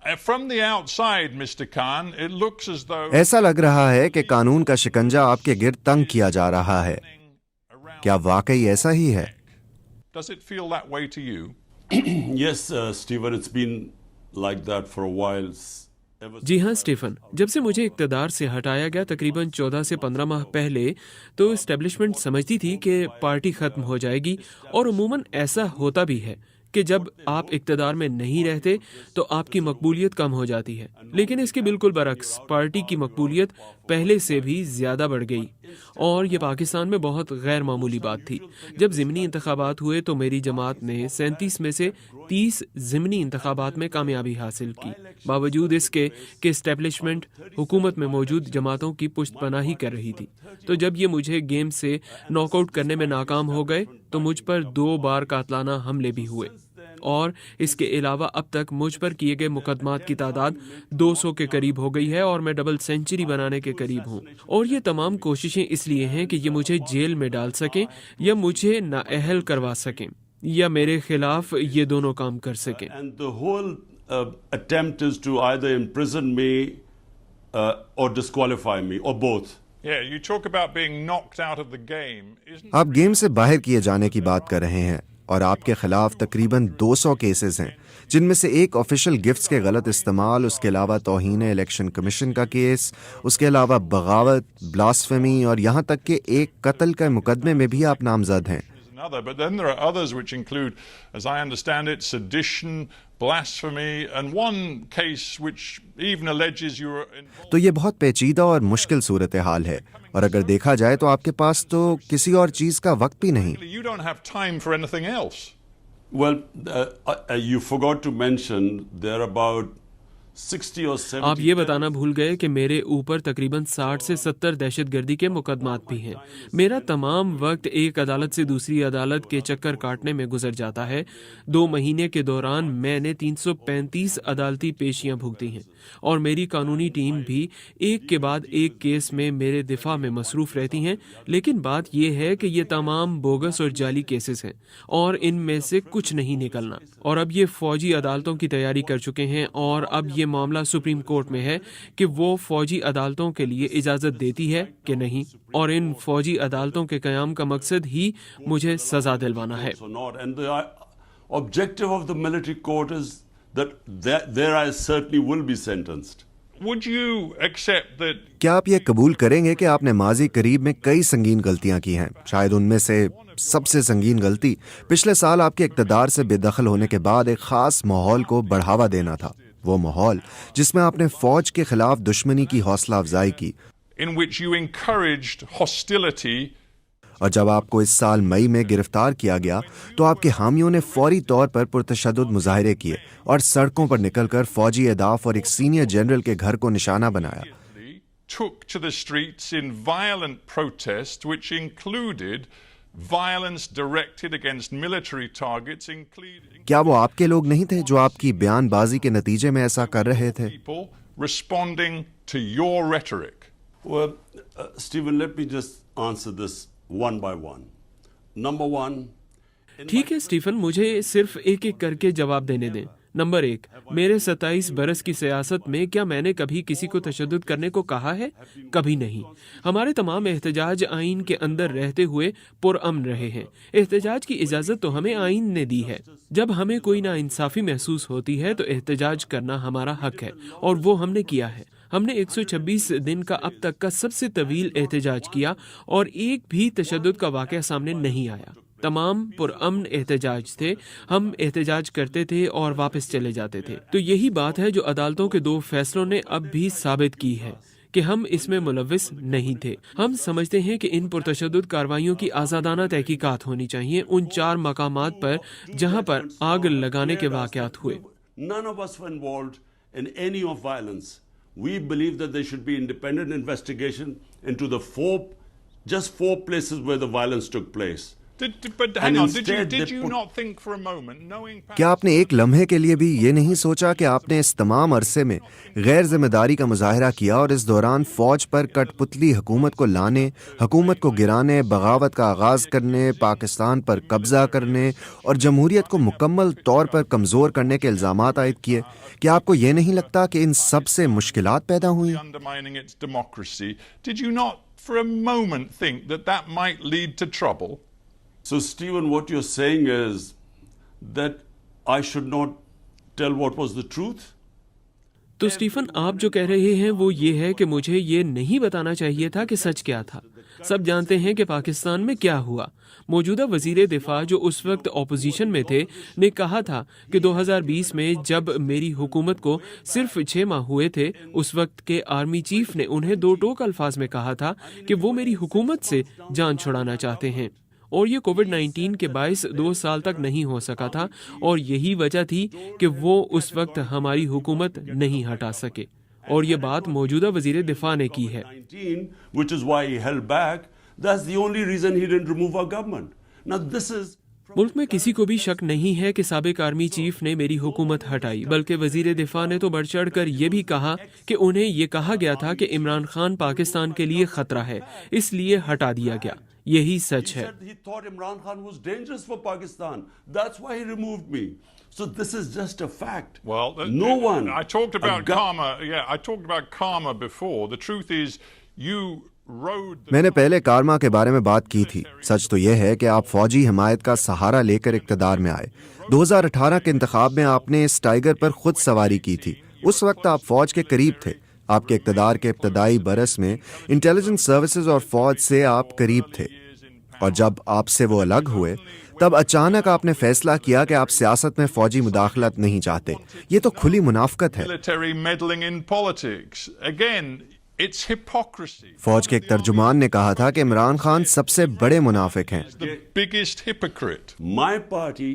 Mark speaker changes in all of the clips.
Speaker 1: From the outside, Mr. Khan, it looks as though
Speaker 2: ایسا لگ رہا ہے کہ قانون کا شکنجہ آپ کے گرد تنگ کیا جا رہا ہے. کیا واقعی ایسا ہی ہے؟
Speaker 1: Does it feel that way to you?
Speaker 3: Yes, Stephen, it's been like that for a while.
Speaker 4: جی ہاں اسٹیفن، جب سے مجھے اقتدار سے ہٹایا گیا تقریباً 14 سے 15 ماہ پہلے تو اسٹیبلشمنٹ سمجھتی تھی کہ پارٹی ختم ہو جائے گی، اور عموماً ایسا ہوتا بھی ہے کہ جب آپ اقتدار میں نہیں رہتے تو آپ کی مقبولیت کم ہو جاتی ہے. لیکن اس کے بالکل برعکس پارٹی کی مقبولیت پہلے سے بھی زیادہ بڑھ گئی، اور یہ پاکستان میں بہت غیر معمولی بات تھی. جب ضمنی انتخابات ہوئے تو میری جماعت نے 37 میں سے 30 ضمنی انتخابات میں کامیابی حاصل کی، باوجود اس کے کہ اسٹیبلشمنٹ حکومت میں موجود جماعتوں کی پشت پناہی کر رہی تھی. تو جب یہ مجھے گیم سے ناک آؤٹ کرنے میں ناکام ہو گئے تو مجھ پر 2 بار قاتلانہ حملے بھی ہوئے، اور اس کے علاوہ اب تک مجھ پر کیے گئے مقدمات کی تعداد 200 کے قریب ہو گئی ہے، اور میں ڈبل سینچری بنانے کے قریب ہوں. اور یہ تمام کوششیں اس لیے ہیں کہ یہ مجھے جیل میں ڈال سکیں یا مجھے نااہل کروا سکیں، یا میرے خلاف یہ دونوں کام کر سکیں.
Speaker 3: And the whole attempt is to either imprison me or disqualify me, or both.
Speaker 1: Yeah, you talk about being knocked out of the game.
Speaker 2: آپ گیم سے باہر کیے جانے کی بات کر رہے ہیں، اور آپ کے خلاف تقریباً 200 کیسز ہیں، جن میں سے ایک آفیشل گفٹس کے غلط استعمال، اس کے علاوہ توہین الیکشن کمیشن کا کیس، اس کے علاوہ بغاوت، بلاسفیمی، اور یہاں تک کہ ایک قتل کے مقدمے میں بھی آپ نامزد ہیں.
Speaker 1: But then there are others which include, as I understand it, sedition, blasphemy, and one case which even alleges you were involved.
Speaker 2: تو یہ بہت پیچیدہ اور مشکل صورتحال ہے، اور اگر دیکھا جائے تو آپ کے پاس تو کسی اور چیز کا وقت بھی نہیں.
Speaker 1: You don't have time for anything else.
Speaker 3: Well, you forgot to mention there are about 60 or 70.
Speaker 4: آپ یہ بتانا بھول گئے کہ میرے اوپر تقریباً 60 سے 70 دہشت گردی کے مقدمات بھی ہیں. میرا تمام وقت ایک عدالت سے دوسری عدالت کے چکر کاٹنے میں گزر جاتا ہے. 2 مہینے کے دوران میں نے 335 عدالتی پیشیاں بھگتی ہیں، اور میری قانونی ٹیم بھی ایک کے بعد ایک کیس میں میرے دفاع میں مصروف رہتی ہیں. لیکن بات یہ ہے کہ یہ تمام بوگس اور جعلی کیسز ہیں، اور ان میں سے کچھ نہیں نکلنا. اور اب یہ فوجی عدالتوں کی تیاری کر چکے ہیں، اور اب یہ معاملہ سپریم کورٹ میں ہے کہ وہ فوجی عدالتوں کے لیے اجازت دیتی ہے کہ نہیں، اور ان فوجی عدالتوں کے قیام کا مقصد ہی مجھے سزا دلوانا ہے.
Speaker 3: And the objective of the military court is that there I certainly will be sentenced.
Speaker 1: Would you accept that?
Speaker 2: کیا آپ یہ قبول کریں گے کہ آپ نے ماضی قریب میں کئی سنگین غلطیاں کی ہیں؟ شاید ان میں سے سب سے سنگین غلطی پچھلے سال آپ کے اقتدار سے بے دخل ہونے کے بعد ایک خاص ماحول کو بڑھاوا دینا تھا. وہ ماحول جس میں آپ نے فوج کے خلاف دشمنی کی حوصلہ افزائی کی،
Speaker 1: In which you encouraged hostility.
Speaker 2: اور جب آپ کو اس سال مئی میں گرفتار کیا گیا تو آپ کے حامیوں نے فوری طور پر پرتشدد مظاہرے کیے اور سڑکوں پر نکل کر فوجی اہداف اور ایک سینئر جنرل کے گھر کو نشانہ بنایا.
Speaker 1: Took to the streets in violent protest, which included violence directed against military targets, including
Speaker 2: کیا وہ آپ کے لوگ نہیں تھے جو آپ کی بیان بازی کے نتیجے میں ایسا کر رہے تھے؟
Speaker 1: people responding to your rhetoric.
Speaker 3: Well, Stephen, let me just answer this one by one. Number one.
Speaker 4: ٹھیک ہے اسٹیفن، مجھے صرف ایک ایک کر کے جواب دینے دیں. نمبر 1، میرے 27 برس کی سیاست میں کیا میں نے کبھی کسی کو تشدد کرنے کو کہا ہے؟ کبھی نہیں. ہمارے تمام احتجاج آئین کے اندر رہتے ہوئے پرامن رہے ہیں. احتجاج کی اجازت تو ہمیں آئین نے دی ہے. جب ہمیں کوئی ناانصافی محسوس ہوتی ہے تو احتجاج کرنا ہمارا حق ہے، اور وہ ہم نے کیا ہے. ہم نے 126 دن کا اب تک کا سب سے طویل احتجاج کیا، اور ایک بھی تشدد کا واقعہ سامنے نہیں آیا. تمام پرامن احتجاج تھے. ہم احتجاج کرتے تھے اور واپس چلے جاتے تھے. تو یہی بات ہے جو عدالتوں کے 2 فیصلوں نے اب بھی ثابت کی ہے کہ ہم اس میں ملوث نہیں تھے. ہم سمجھتے ہیں کہ ان پرتشدد کارروائیوں کی آزادانہ تحقیقات ہونی چاہیے ان 4 مقامات پر جہاں پر آگ لگانے کے واقعات ہوئے.
Speaker 3: None of us were involved in any of violence. We believe that there should be independent investigation into the just four places where the violence took place.
Speaker 1: But hang
Speaker 3: And
Speaker 1: on,
Speaker 3: instead
Speaker 1: did
Speaker 3: they
Speaker 1: you
Speaker 3: put-
Speaker 1: not think for a moment, knowing
Speaker 2: क्या आपने एक लम्हे के लिए भी ये नहीं सोचा कि आपने इस तमाम अरसे में गैर जिम्मेदारी का मुजाहरा किया और इस दौरान फौज पर कठपुतली हुकूमत को लाने, हुकूमत को गिराने, बगावत का आगाज करने, पाकिस्तान पर कब्जा करने और जमहूरियत को मुकम्मल तौर पर कमजोर करने के इल्जामात आयद किए? क्या आपको ये नहीं लगता कि इन सब से मुश्किलात पैदा हुई?
Speaker 1: undermining its democracy, did you not for a moment think that that might lead to trouble?
Speaker 3: So, Stephen, what you're saying is that I should not tell what was the truth?
Speaker 4: तो Stephen, आप जो कह रहे हैं वो ये है कि मुझे ये नहीं बताना चाहिए था कि सच क्या था। सब जानते हैं कि पाकिस्तान में क्या हुआ। मौजूदा वजीर दिफा जो उस वक्त ऑपोजिशन में थे ने कहा था कि 2020 में जब मेरी हुकूमत को सिर्फ 6 माह हुए थे, उस वक्त के आर्मी चीफ ने उन्हें 2 टोक अल्फाज में कहा था कि वो मेरी हुकूमत से जान छुड़ाना चाहते हैं, और ये कोविड-19 के बायस 2 साल तक नहीं हो सका था, और यही वजह थी कि वो उस वक्त हमारी हुकूमत नहीं हटा सके, और ये बात मौजूदा वजीर दिफा ने की है।
Speaker 3: 19, which is why he held back. That's the only reason he didn't remove our government. Now, this is
Speaker 4: मुल्क में किसी को भी शक नहीं है कि साबिक आर्मी चीफ ने मेरी हुकूमत हटाई, बल्कि वजीर दिफा ने तो बढ़ चढ़ कर ये भी कहा कि उन्हें ये कहा गया था कि इमरान खान पाकिस्तान के लिए खतरा है, इसलिए हटा दिया गया। यही सच है।
Speaker 3: he thought Imran Khan was dangerous for Pakistan. That's why he removed me. So this is just a fact.
Speaker 1: Well,
Speaker 3: no one.
Speaker 1: I talked about karma. Yeah, I talked about karma before. The truth is, you rode.
Speaker 2: मैंने पहले कारमा के बारे में बात की थी। सच तो यह है कि आप फौजी हिमायत का सहारा लेकर इक्तदार में आए। 2018 के इंतखाब में आपने इस टाइगर पर खुद सवारी की थी। उस वक्त आप फौज के करीब थे। आपके इक्तदार के इब्तदाई बरस में इंटेलिजेंस सर्विसेज और फौज से आप करीब थे, और जब आपसे वो अलग हुए तब अचानक आपने फैसला किया कि आप सियासत में फौजी मुदाखलत नहीं चाहते। ये तो खुली मुनाफकत है।
Speaker 1: Military meddling in politics. Again, it's hypocrisy.
Speaker 2: फौज के एक तर्जुमान ने कहा था कि इमरान खान सबसे बड़े मुनाफिक हैं।
Speaker 1: The biggest hypocrite.
Speaker 3: My party.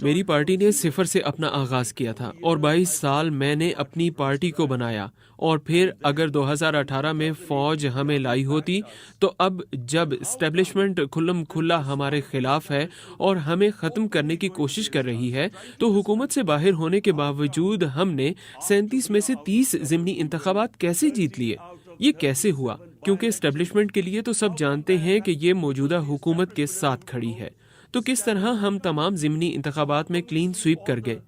Speaker 4: मेरी पार्टी ने सिफर से अपना आगाज किया था, और 22 साल मैंने अपनी पार्टी को बनाया, और फिर अगर 2018 में फौज हमें लाई होती तो अब जब एस्टेब्लिशमेंट खुल्लम खुल्ला हमारे खिलाफ है और हमें ख़त्म करने की कोशिश कर रही है, तो हुकूमत से बाहर होने के बावजूद हमने 37 में से 30 ज़िमनी इंतखाबात कैसे जीत लिए? ये कैसे हुआ? क्योंकि एस्टेब्लिशमेंट के लिए तो सब जानते हैं कि ये मौजूदा हुकूमत के साथ खड़ी है। तो किस तरह हम तमाम ज़िमनी इंतखाबात में क्लीन स्वीप कर गए?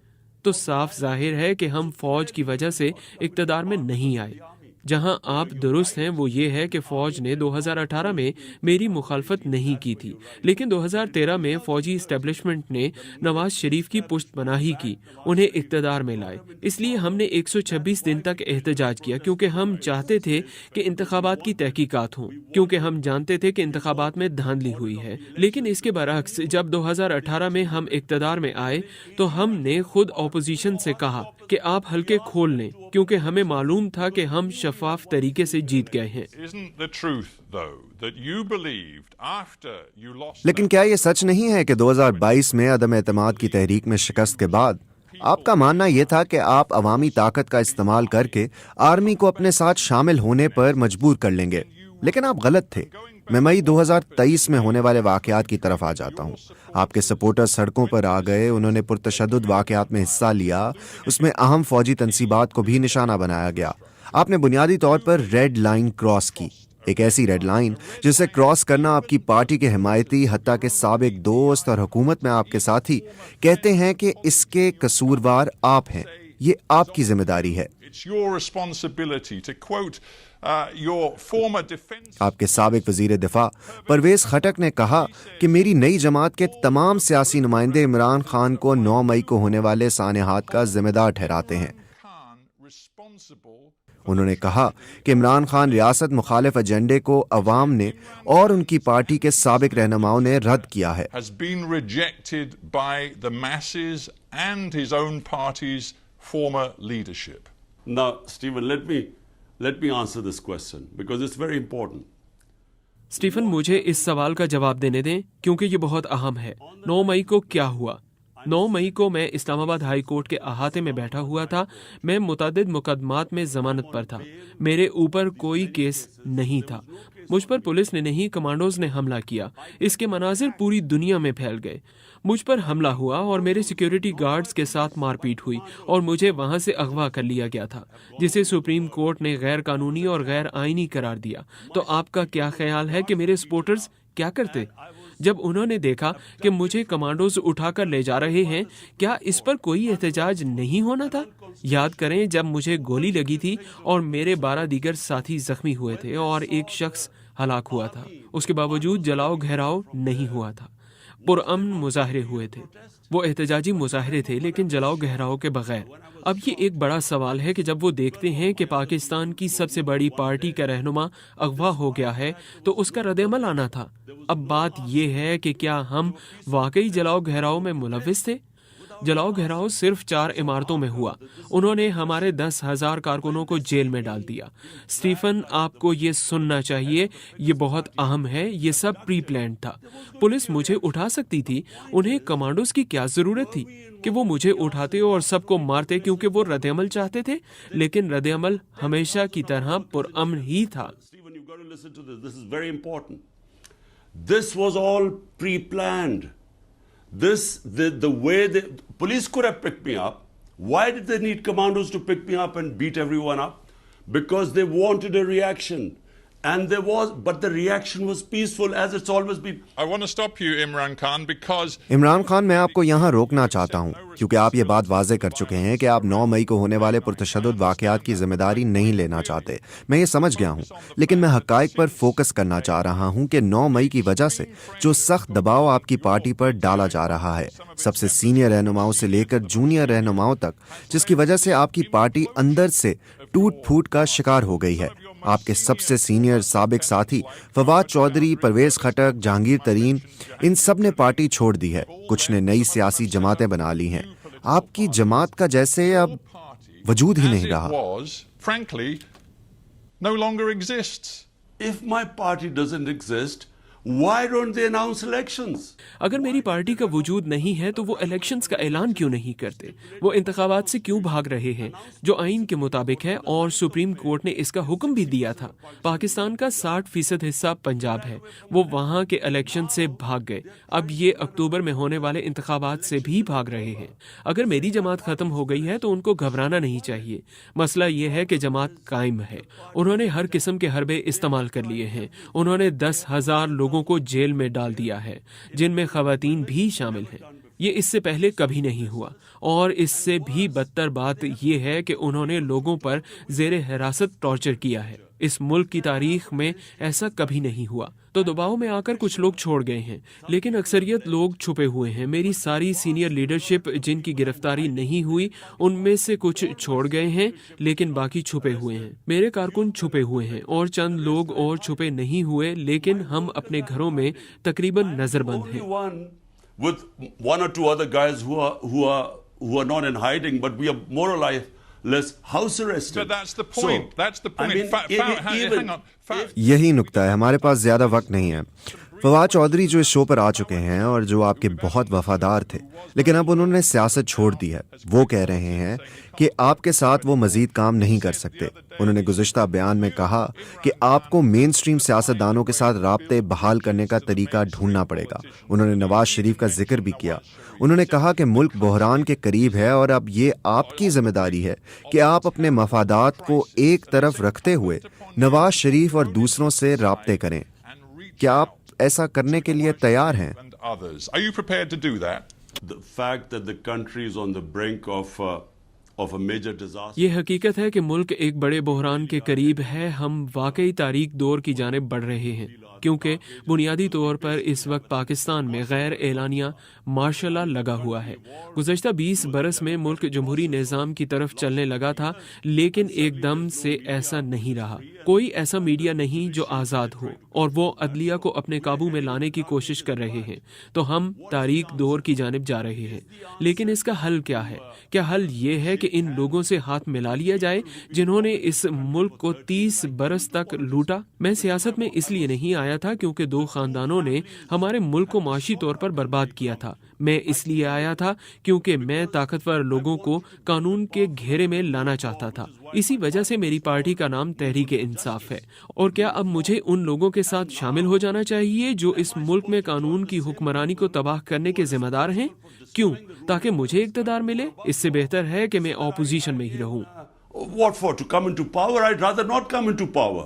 Speaker 4: तो साफ जाहिर है कि हम फौज की वजह से इक़्तिदार में नहीं आए। जहां आप दुरुस्त हैं वो ये है कि फौज ने 2018 में मेरी मुखालफत नहीं की थी, लेकिन 2013 में फौजी इस्टेब्लिशमेंट ने नवाज शरीफ की पुश्तपनाही की, उन्हें इक़्तिदार में लाए। इसलिए हमने 126 दिन तक एहतजाज किया, क्योंकि हम चाहते थे कि इंतखाबात की तहकीकात हों, क्योंकि हम जानते थे कि इंतखाबात में धांधली हुई है। लेकिन इसके बरअक्स जब 2018 में हम इक़्तिदार में आए तो हमने खुद ऑपोजिशन से कहा कि आप हल्के खोल लें, क्योंकि हमें मालूम था कि हम शफाफ तरीके से जीत गए हैं।
Speaker 1: Isn't the truth, though, that you believed after you lost?
Speaker 2: लेकिन क्या ये सच नहीं है कि 2022 में अदम एतमाद की तहरीक में शिकस्त के बाद आपका मानना यह था कि आप अवामी ताकत का इस्तेमाल करके आर्मी को अपने साथ शामिल होने पर मजबूर कर लेंगे? लेकिन आप गलत थे। मैं मई 2023 में होने वाले वाकयात की तरफ आ जाता हूँ। आपके सपोर्टर सड़कों पर आ गए, उन्होंने पुरतशद्दुद वाकयात में हिस्सा लिया, उसमें अहम फौजी तंसीबात को भी निशाना बनाया गया। आपने बुनियादी तौर पर रेड लाइन क्रॉस की, एक ऐसी रेड लाइन जिसे क्रॉस करना आपकी पार्टी के हिमायती, हत्ता के साबिक दोस्त और हुकूमत में आपके साथी कहते हैं कि इसके कसूरवार आप हैं। ये आपकी जिम्मेदारी है।
Speaker 1: It's your responsibility to quote your former defense.
Speaker 2: आपके साबिक वजीर दिफा परवेज खटक ने कहा कि मेरी नई जमात के तमाम सियासी नुमाइंदे इमरान खान को 9 मई को होने वाले सानेहात का जिम्मेदार ठहराते हैं।
Speaker 1: Khan responsible.
Speaker 2: उन्होंने कहा कि इमरान खान रियासत मुखालिफ एजेंडे को अवाम ने और उनकी पार्टी के साबिक रहनुमाओं ने रद्द किया है।
Speaker 1: Has been rejected by the masses and his own party's former leadership.
Speaker 3: Now, Stephen, let me answer this question because it's very important.
Speaker 4: Stephen, मुझे इस सवाल का जवाब देने दें, क्योंकि ये बहुत अहम है। 9 मई को क्या हुआ? 9 मई को मैं इस्लामाबाद हाई कोर्ट के अहाते में बैठा हुआ था। मैं मुतअद्दिद मुकदमात में जमानत पर था। मेरे ऊपर कोई केस नहीं था। मुझ पर पुलिस ने नहीं, कमांडोज ने हमला किया। इसके मनाजिर पूरी दुनिया में फैल गए। मुझ पर हमला हुआ और मेरे सिक्योरिटी गार्ड्स के साथ मारपीट हुई और मुझे वहां से अगवा कर लिया गया था, जिसे सुप्रीम कोर्ट ने गैर कानूनी और गैर आईनी करार दिया। तो आपका क्या ख्याल है कि मेरे सपोर्टर्स क्या करते? जब उन्होंने देखा कि मुझे कमांडोज उठाकर ले जा रहे हैं, क्या इस पर कोई एहतजाज नहीं होना था? याद करें जब मुझे गोली लगी थी और मेरे 12 दीगर साथी जख्मी हुए थे और एक शख्स हलाक हुआ था। उसके बावजूद जलाओ घेराव नहीं हुआ था। पुरअमन मुजाहरे हुए थे। वो एहतजाजी मुजाहरे थे, लेकिन जलाओ घेराव के बगैर। अब ये एक बड़ा सवाल है कि जब वो देखते हैं कि पाकिस्तान की सबसे बड़ी पार्टी का रहनुमा अगवा हो गया है, तो उसका रद्द-ए-अमल आना था। अब बात ये है कि क्या हम वाकई जलाओ घेराव में मुलव्विस थे? जलाओ घेराव सिर्फ 4 इमारतों में हुआ। उन्होंने हमारे 10,000 कारकुनों को जेल में डाल दिया। स्टीफन, आपको ये सुनना चाहिए, ये बहुत अहम है। ये सब प्री प्लान्ड था। पुलिस मुझे उठा सकती थी। उन्हें कमांडोज की क्या जरूरत थी कि वो मुझे उठाते और सबको मारते क्योंकि वो रद्द-ए-अमल चाहते थे? लेकिन रद्द-ए-अमल हमेशा की तरह पुरअमन ही था।
Speaker 3: Stephen, you've got to listen to this. This is very important. This was all pre-planned. The way the police could have picked me up. Why did they need commandos to pick me up and beat everyone up? Because they wanted a reaction. But the reaction was peaceful, as it's always been.
Speaker 1: I want to stop you, Imran Khan, because
Speaker 2: Imran Khan, मैं आपको यहाँ रोकना चाहता हूँ क्योंकि आप ये बात वाज़े कर चुके हैं कि आप 9 मई को होने वाले पुरतशद्दुद वाक़यात की जिम्मेदारी नहीं लेना चाहते। मैं ये समझ गया हूँ, लेकिन मैं हक़ाइक़ पर फोकस करना चाह रहा हूँ कि 9 मई की वजह से जो सख्त दबाव आपकी पार्टी पर डाला जा रहा है, सबसे सीनियर रहनुमाओं से लेकर जूनियर रहनुमाओं तक, जिसकी वजह से आपकी पार्टी अंदर से टूट फूट का शिकार हो गई है। आपके सबसे सीनियर साबिक साथी फवाद चौधरी, परवेज खटक, जहांगीर तरीन, इन सब ने पार्टी छोड़ दी है। कुछ ने नई सियासी जमातें बना ली हैं। आपकी जमात का जैसे अब वजूद ही नहीं रहा।
Speaker 1: was, frankly, no longer exists.
Speaker 3: If my party doesn't exist, why don't they announce elections?
Speaker 4: अगर मेरी पार्टी का वजूद नहीं है तो वो इलेक्शंस का ऐलान क्यों नहीं करते? वो इंतखाबात से क्यों भाग रहे हैं, जो आइन के मुताबिक है और सुप्रीम कोर्ट ने इसका हुक्म भी दिया था? पाकिस्तान का 60% हिस्सा पंजाब है। वो वहाँ के इलेक्शन से भाग गए। अब ये अक्टूबर में होने वाले इंतखाबात से भी भाग रहे हैं। अगर मेरी जमात खत्म हो गई है तो उनको घबराना नहीं चाहिए। मसला ये है कि जमात कायम है। उन्होंने हर किस्म के हरबे इस्तेमाल कर लिए हैं। उन्होंने 10,000 लोगों को जेल में डाल दिया है, जिनमें खवातीन भी शामिल हैं। ये इससे पहले कभी नहीं हुआ। और इससे भी बदतर बात यह है कि उन्होंने लोगों पर जेर हिरासत टॉर्चर किया है। इस मुल्क की तारीख में ऐसा कभी नहीं हुआ। तो दबाव में आकर कुछ लोग छोड़ गए हैं, लेकिन अक्सरियत लोग छुपे हुए हैं। मेरी सारी सीनियर लीडरशिप जिनकी गिरफ्तारी नहीं हुई, उनमें से कुछ छोड़ गए हैं, लेकिन बाकी छुपे हुए हैं। मेरे कारकुन छुपे हुए हैं और चंद लोग और छुपे नहीं हुए, लेकिन हम अपने घरों में तकरीबन नजरबंद हैं।
Speaker 3: Only one with 1 or 2 other guys who are not in hiding, but we are more or less house arrested.
Speaker 1: But that's the point.
Speaker 3: So,
Speaker 1: That's the point.
Speaker 3: I mean,
Speaker 1: Hang on.
Speaker 2: यही नुक्ता है। हमारे पास ज़्यादा वक्त नहीं है। फवाद चौधरी जो इस शो पर आ चुके हैं और जो आपके बहुत वफादार थे, लेकिन अब उन्होंने सियासत छोड़ दी है, वो कह रहे हैं कि आपके साथ वो मजीद काम नहीं कर सकते। उन्होंने गुज़िश्ता बयान में कहा कि आपको मेन स्ट्रीम सियासतदानों के साथ राब्ते बहाल करने का तरीका ढूंढना पड़ेगा। उन्होंने नवाज शरीफ का जिक्र भी किया। उन्होंने कहा कि मुल्क बहरान के करीब है और अब ये आपकी जिम्मेदारी है कि आप अपने मफादात को एक तरफ रखते हुए नवाज शरीफ और दूसरों से राब्ते करें। क्या आप ऐसा करने के लिए तैयार हैं?
Speaker 1: And others. Are you prepared to do that?
Speaker 3: the fact that the country is on the brink of a major disaster.
Speaker 4: ये हकीकत है कि मुल्क एक बड़े बहरान के करीब है। हम वाकई तारीख दौर की जानिब बढ़ रहे हैं, क्योंकि बुनियादी तौर पर इस वक्त पाकिस्तान में गैर एलानिया मार्शल लॉ लगा हुआ है। गुज़श्ता 20 बरस में मुल्क जमहूरी निज़ाम की तरफ चलने लगा था, लेकिन एकदम से ऐसा नहीं रहा। कोई ऐसा मीडिया नहीं जो आज़ाद हो, और वो अदलिया को अपने काबू में लाने की कोशिश कर रहे हैं। तो हम तारीख दौर की जानिब जा रहे हैं। लेकिन इसका हल क्या है? क्या हल ये है कि इन लोगों से हाथ मिला लिया जाए जिन्होंने इस मुल्क को 30 बरस तक लूटा? मैं सियासत में इसलिए नहीं आया آیا تھا کیونکہ دو خاندانوں نے ہمارے ملک کو معاشی طور پر برباد کیا تھا. میں اس لیے آیا تھا کیونکہ میں طاقتور لوگوں کو قانون کے گھیرے میں لانا چاہتا تھا. اسی وجہ سے میری پارٹی کا نام تحریک انصاف ہے. اور کیا اب مجھے ان لوگوں کے ساتھ شامل ہو جانا چاہیے جو اس ملک میں قانون کی حکمرانی کو تباہ کرنے کے ذمہ دار ہیں؟ کیوں؟ تاکہ مجھے اقتدار ملے؟ اس سے بہتر ہے کہ میں اپوزیشن میں ہی رہوں.
Speaker 3: What for? To come into power? I'd rather not come into power.